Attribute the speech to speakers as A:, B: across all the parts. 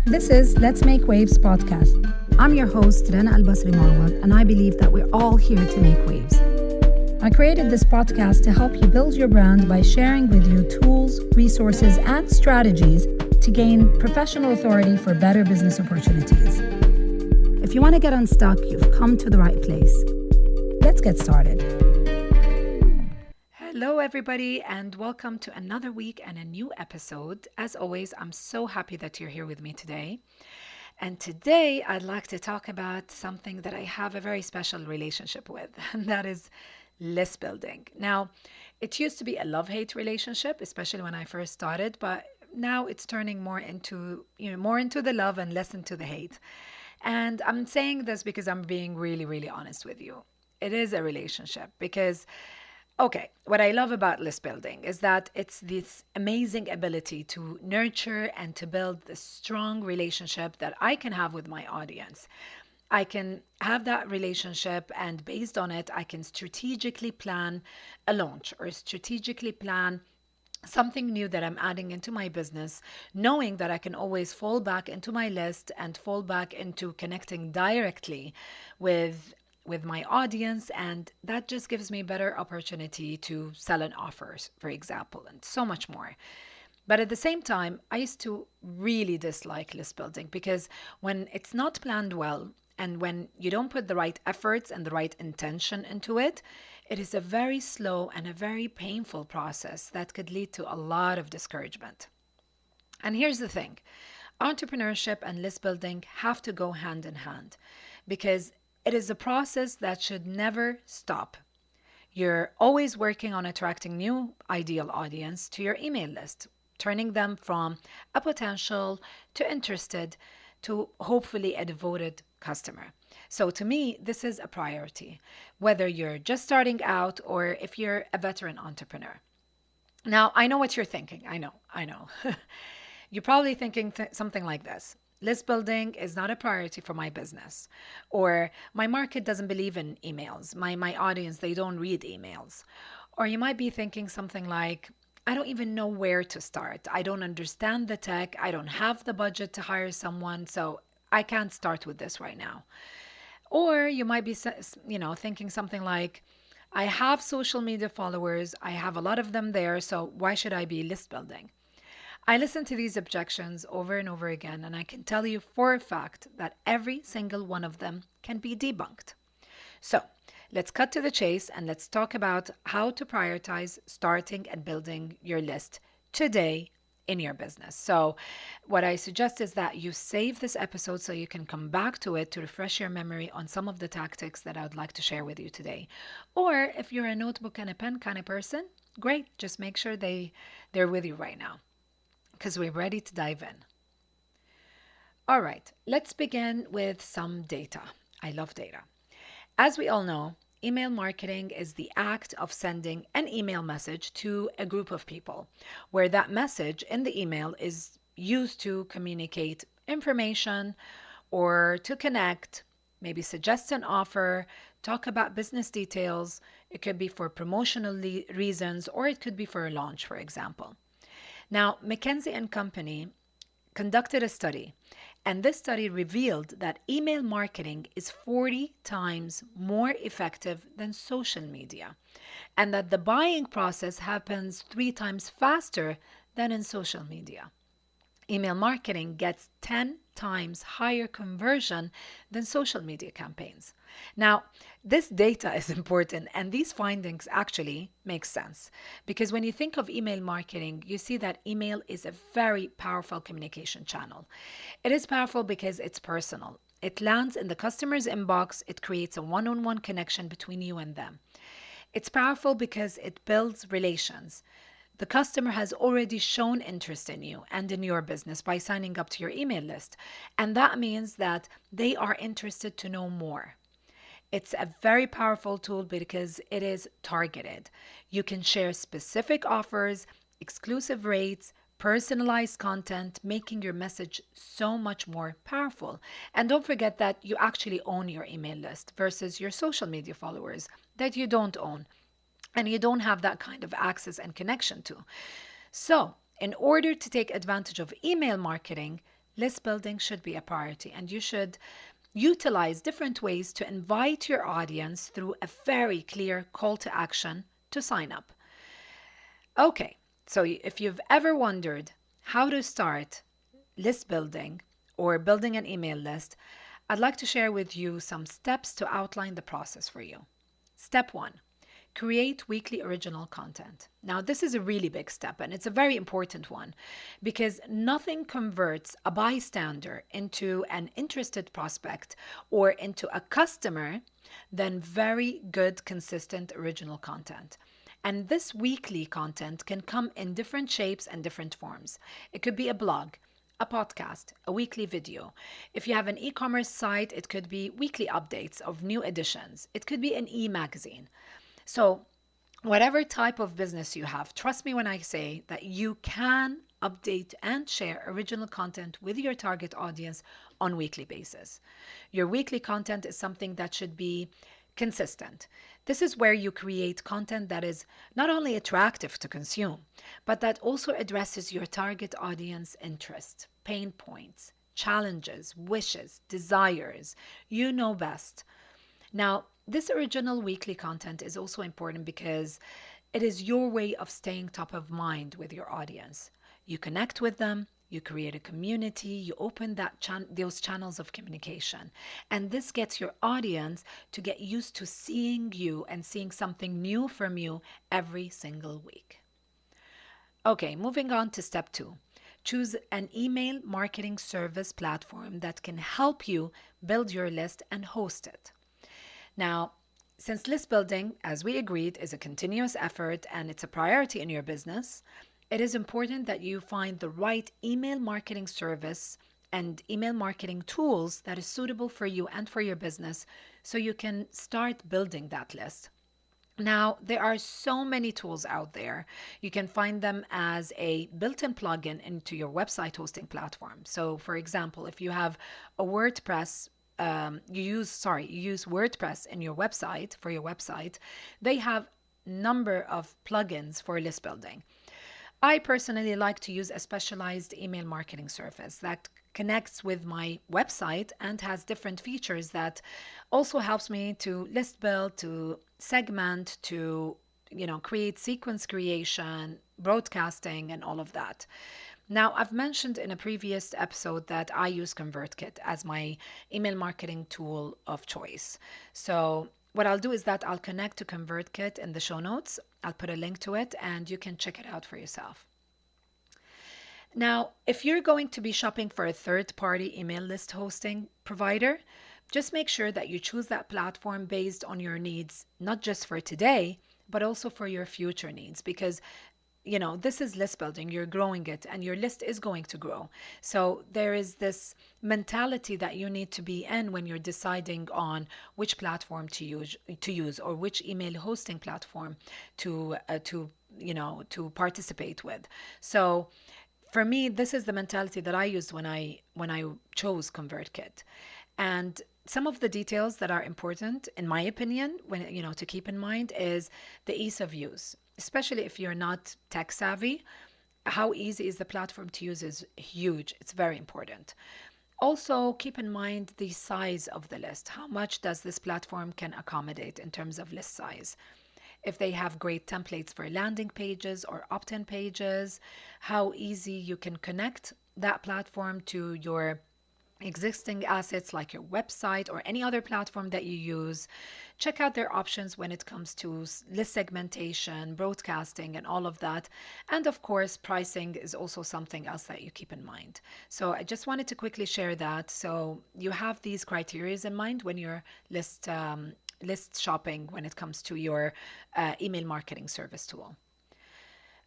A: This is Let's Make Waves podcast. I'm your host, Rana Marwad, and I believe that we're all here to make waves. I created this podcast to help you build your brand by sharing with you tools, resources, and strategies to gain professional authority for better business opportunities. If you want to get unstuck, you've come to the right place. Let's get started. Hello, everybody, and welcome to another week and a new episode. As always, I'm so happy that you're here with me today. And today, I'd like to talk about something that I have a very special relationship with, and that is list building. Now, it used to be a love-hate relationship, especially when I first started, but now it's turning more into the love and less into the hate. And I'm saying this because I'm being really, really honest with you. It is a relationship because okay, what I love about list building is that it's this amazing ability to nurture and to build this strong relationship that I can have with my audience. I can have that relationship, and based on it, I can strategically plan a launch or strategically plan something new that I'm adding into my business, knowing that I can always fall back into my list and fall back into connecting directly with my audience, and that just gives me better opportunity to sell an offers, for example, and so much more. But at the same time, I used to really dislike list building because when it's not planned well and when you don't put the right efforts and the right intention into it, it is a very slow and a very painful process that could lead to a lot of discouragement. And here's the thing, entrepreneurship and list building have to go hand in hand because it is a process that should never stop. You're always working on attracting new ideal audience to your email list, turning them from a potential to interested to hopefully a devoted customer. So to me, this is a priority, whether you're just starting out or if you're a veteran entrepreneur. Now, I know what you're thinking. I know. You're probably thinking something like this. List building is not a priority for my business. Or my market doesn't believe in emails. My audience, they don't read emails. Or you might be thinking something like, I don't even know where to start. I don't understand the tech. I don't have the budget to hire someone. So I can't start with this right now. Or you might be, thinking something like, I have social media followers. I have a lot of them there. So why should I be list building? I listen to these objections over and over again, and I can tell you for a fact that every single one of them can be debunked. So let's cut to the chase and let's talk about how to prioritize starting and building your list today in your business. So what I suggest is that you save this episode so you can come back to it to refresh your memory on some of the tactics that I would like to share with you today. Or if you're a notebook and a pen kind of person, great, just make sure they're with you right now, because we're ready to dive in. All right, let's begin with some data. I love data. As we all know, email marketing is the act of sending an email message to a group of people, where that message in the email is used to communicate information or to connect, maybe suggest an offer, talk about business details. It could be for promotional reasons, or it could be for a launch, for example. Now, McKinsey and Company conducted a study, and this study revealed that email marketing is 40 times more effective than social media, and that the buying process happens 3 times faster than in social media. Email marketing gets 10 times higher conversion than social media campaigns. Now, this data is important, and these findings actually make sense because when you think of email marketing, you see that email is a very powerful communication channel. It is powerful because it's personal. It lands in the customer's inbox. It creates a one-on-one connection between you and them. It's powerful because it builds relations. The customer has already shown interest in you and in your business by signing up to your email list. And that means that they are interested to know more. It's a very powerful tool because it is targeted. You can share specific offers, exclusive rates, personalized content, making your message so much more powerful. And don't forget that you actually own your email list versus your social media followers that you don't own and you don't have that kind of access and connection to. So, in order to take advantage of email marketing, list building should be a priority, and you should utilize different ways to invite your audience through a very clear call to action to sign up. Okay, so if you've ever wondered how to start list building or building an email list, I'd like to share with you some steps to outline the process for you. Step one, create weekly original content. Now, this is a really big step and it's a very important one because nothing converts a bystander into an interested prospect or into a customer than very good, consistent original content. And this weekly content can come in different shapes and different forms. It could be a blog, a podcast, a weekly video. If you have an e commerce site, it could be weekly updates of new editions. It could be an e magazine. So, whatever type of business you have, trust me when I say that you can update and share original content with your target audience on weekly basis. Your weekly content is something that should be consistent. This is where you create content that is not only attractive to consume, but that also addresses your target audience interests, pain points, challenges, wishes, desires. You know best. Now, this original weekly content is also important because it is your way of staying top of mind with your audience. You connect with them, you create a community, you open those channels of communication. And this gets your audience to get used to seeing you and seeing something new from you every single week. Okay, moving on to step two. Choose an email marketing service platform that can help you build your list and host it. Now, since list building, as we agreed, is a continuous effort and it's a priority in your business, it is important that you find the right email marketing service and email marketing tools that is suitable for you and for your business so you can start building that list. Now, there are so many tools out there. You can find them as a built in plugin into your website hosting platform. So, for example, if you have a WordPress you use WordPress in your website for your website, they have number of plugins for list building. I personally like to use a specialized email marketing service that connects with my website and has different features that also helps me to list build, to segment, to create sequence creation, broadcasting, and all of that. Now, I've mentioned in a previous episode that I use ConvertKit as my email marketing tool of choice. So, what I'll do is that I'll connect to ConvertKit in the show notes. I'll put a link to it and you can check it out for yourself. Now, if you're going to be shopping for a third party email list hosting provider, just make sure that you choose that platform based on your needs, not just for today, but also for your future needs. Because this is list building, you're growing it, and your list is going to grow. So there is this mentality that you need to be in when you're deciding on which platform to use or which email hosting platform to participate with. So for me, this is the mentality that I used when I chose ConvertKit. And some of the details that are important, in my opinion, when to keep in mind is the ease of use, especially if you're not tech savvy. How easy is the platform to use is huge. It's very important. Also, keep in mind the size of the list. How much does this platform can accommodate in terms of list size? If they have great templates for landing pages or opt-in pages, how easy you can connect that platform to your existing assets like your website or any other platform that you use. Check out their options when it comes to list segmentation, broadcasting, and all of that. And of course, pricing is also something else that you keep in mind. So I just wanted to quickly share that so you have these criteria in mind when you're list shopping when it comes to your email marketing service tool.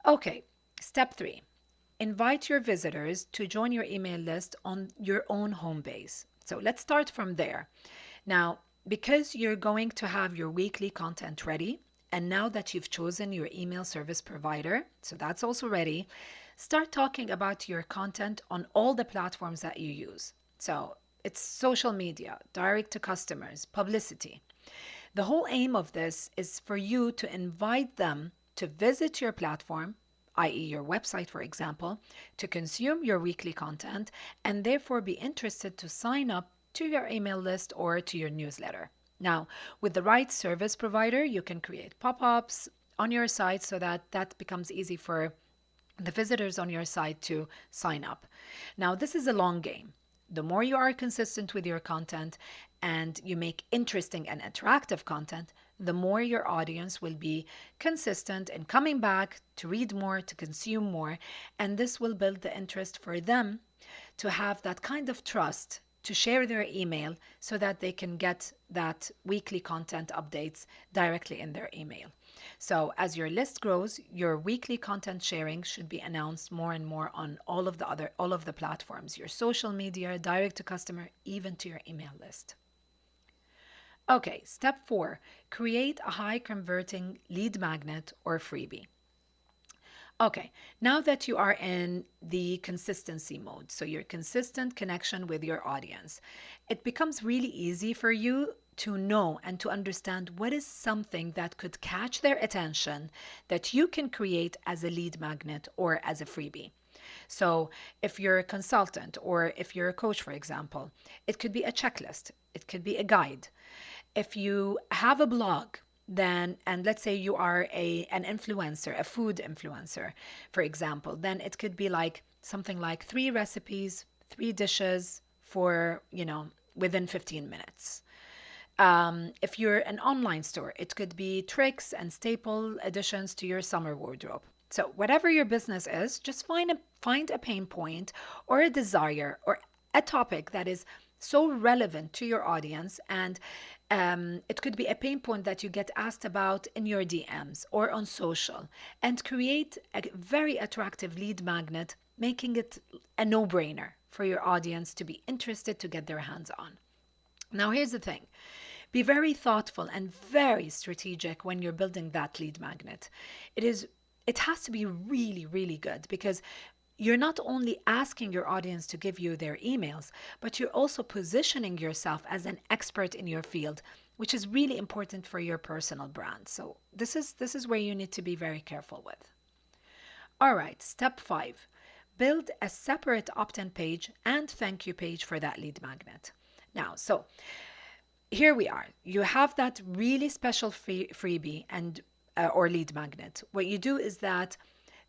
A: Okay, step three. Invite your visitors to join your email list on your own home base. So let's start from there. Now, because you're going to have your weekly content ready, and now that you've chosen your email service provider, so that's also ready, start talking about your content on all the platforms that you use. So it's social media, direct to customers, publicity. The whole aim of this is for you to invite them to visit your platform, i.e., your website, for example, to consume your weekly content and therefore be interested to sign up to your email list or to your newsletter. Now, with the right service provider, you can create pop ups on your site so that that becomes easy for the visitors on your site to sign up. Now, this is a long game. The more you are consistent with your content and you make interesting and interactive content, the more your audience will be consistent in coming back to read more, to consume more, and this will build the interest for them to have that kind of trust to share their email so that they can get that weekly content updates directly in their email. So as your list grows, your weekly content sharing should be announced more and more on all of the platforms, your social media, direct to customer, even to your email list. Okay, step 4, create a high converting lead magnet or freebie. Okay, now that you are in the consistency mode, so your consistent connection with your audience, it becomes really easy for you to know and to understand what is something that could catch their attention that you can create as a lead magnet or as a freebie. So, if you're a consultant or if you're a coach, for example, it could be a checklist, it could be a guide. If you have a blog, then and let's say you are an influencer, a food influencer, for example, then it could be like something like 3 recipes, 3 dishes for, within 15 minutes. If you're an online store, it could be tricks and staple additions to your summer wardrobe. So whatever your business is, just find a pain point or a desire or a topic that is so relevant to your audience, and it could be a pain point that you get asked about in your DMs or on social, and create a very attractive lead magnet, making it a no-brainer for your audience to be interested to get their hands on. Now, here's the thing. Be very thoughtful and very strategic when you're building that lead magnet. It has to be really, really good because you're not only asking your audience to give you their emails, but you're also positioning yourself as an expert in your field, which is really important for your personal brand. So this is where you need to be very careful with. All right, step 5. Build a separate opt-in page and thank you page for that lead magnet. Now, so here we are. You have that really special freebie and or lead magnet. What you do is that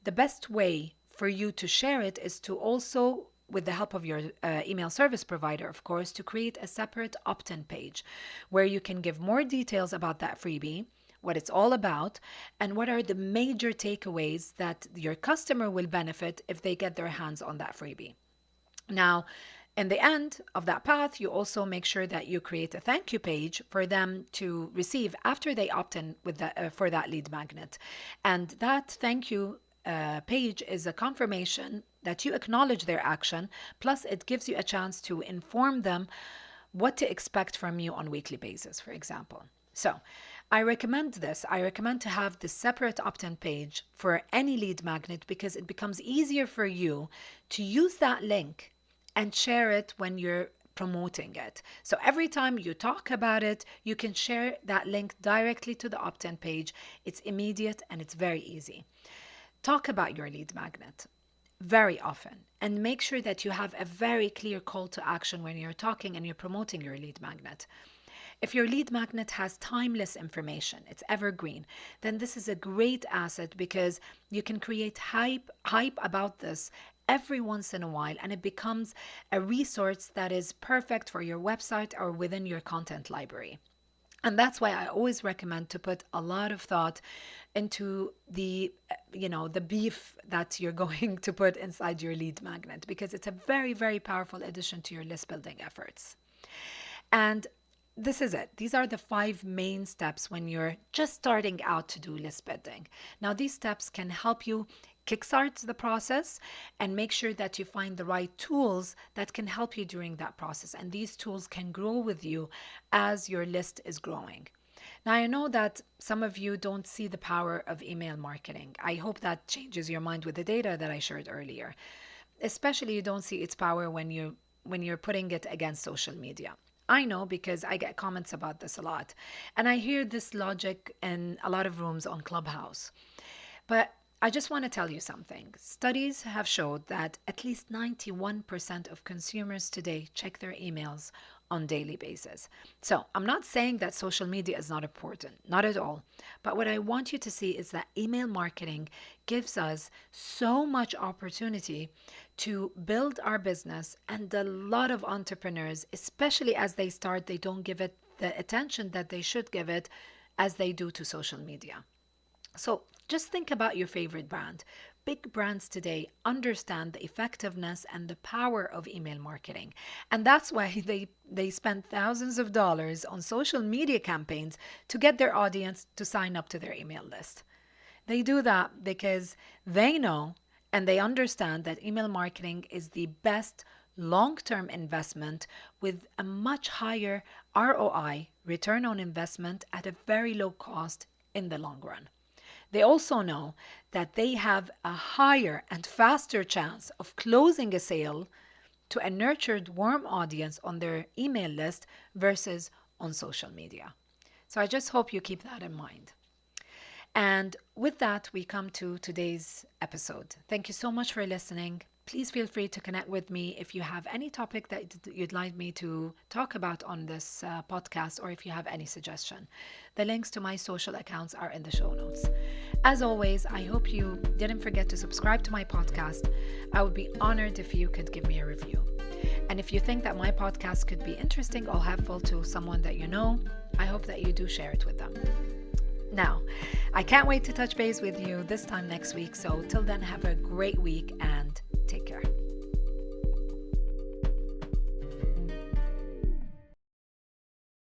A: the best way for you to share it is to also, with the help of your email service provider, of course, to create a separate opt-in page where you can give more details about that freebie, what it's all about, and what are the major takeaways that your customer will benefit if they get their hands on that freebie. Now, in the end of that path, you also make sure that you create a thank you page for them to receive after they opt in with for that lead magnet. And that thank you page is a confirmation that you acknowledge their action, plus it gives you a chance to inform them what to expect from you on a weekly basis, for example. So I recommend this. I recommend to have this separate opt-in page for any lead magnet because it becomes easier for you to use that link and share it when you're promoting it. So every time you talk about it, you can share that link directly to the opt-in page. It's immediate and it's very easy. Talk about your lead magnet very often and make sure that you have a very clear call to action when you're talking and you're promoting your lead magnet. If your lead magnet has timeless information, it's evergreen, then this is a great asset because you can create hype about this every once in a while, and it becomes a resource that is perfect for your website or within your content library. And that's why I always recommend to put a lot of thought into the beef that you're going to put inside your lead magnet because it's a very, very powerful addition to your list building efforts. And this is it. These are the 5 main steps when you're just starting out to do list building. Now, these steps can help you kickstart the process and make sure that you find the right tools that can help you during that process. And these tools can grow with you as your list is growing. Now, I know that some of you don't see the power of email marketing. I hope that changes your mind with the data that I shared earlier. Especially you don't see its power when you're putting it against social media. I know because I get comments about this a lot. And I hear this logic in a lot of rooms on Clubhouse. But I just want to tell you something. Studies have showed that at least 91% of consumers today check their emails on daily basis. So, I'm not saying that social media is not important, not at all. But what I want you to see is that email marketing gives us so much opportunity to build our business, and a lot of entrepreneurs, especially as they start, they don't give it the attention that they should give it as they do to social media. So just think about your favorite brand. Big brands today understand the effectiveness and the power of email marketing. And that's why they spend thousands of dollars on social media campaigns to get their audience to sign up to their email list. They do that because they know and they understand that email marketing is the best long term investment with a much higher ROI, return on investment, at a very low cost in the long run. They also know that they have a higher and faster chance of closing a sale to a nurtured, warm audience on their email list versus on social media. So I just hope you keep that in mind. And with that, we come to today's episode. Thank you so much for listening. Please feel free to connect with me if you have any topic that you'd like me to talk about on this podcast, or if you have any suggestion. The links to my social accounts are in the show notes. As always, I hope you didn't forget to subscribe to my podcast. I would be honored if you could give me a review. And if you think that my podcast could be interesting or helpful to someone that you know, I hope that you do share it with them. Now, I can't wait to touch base with you this time next week. So till then, have a great week and take care.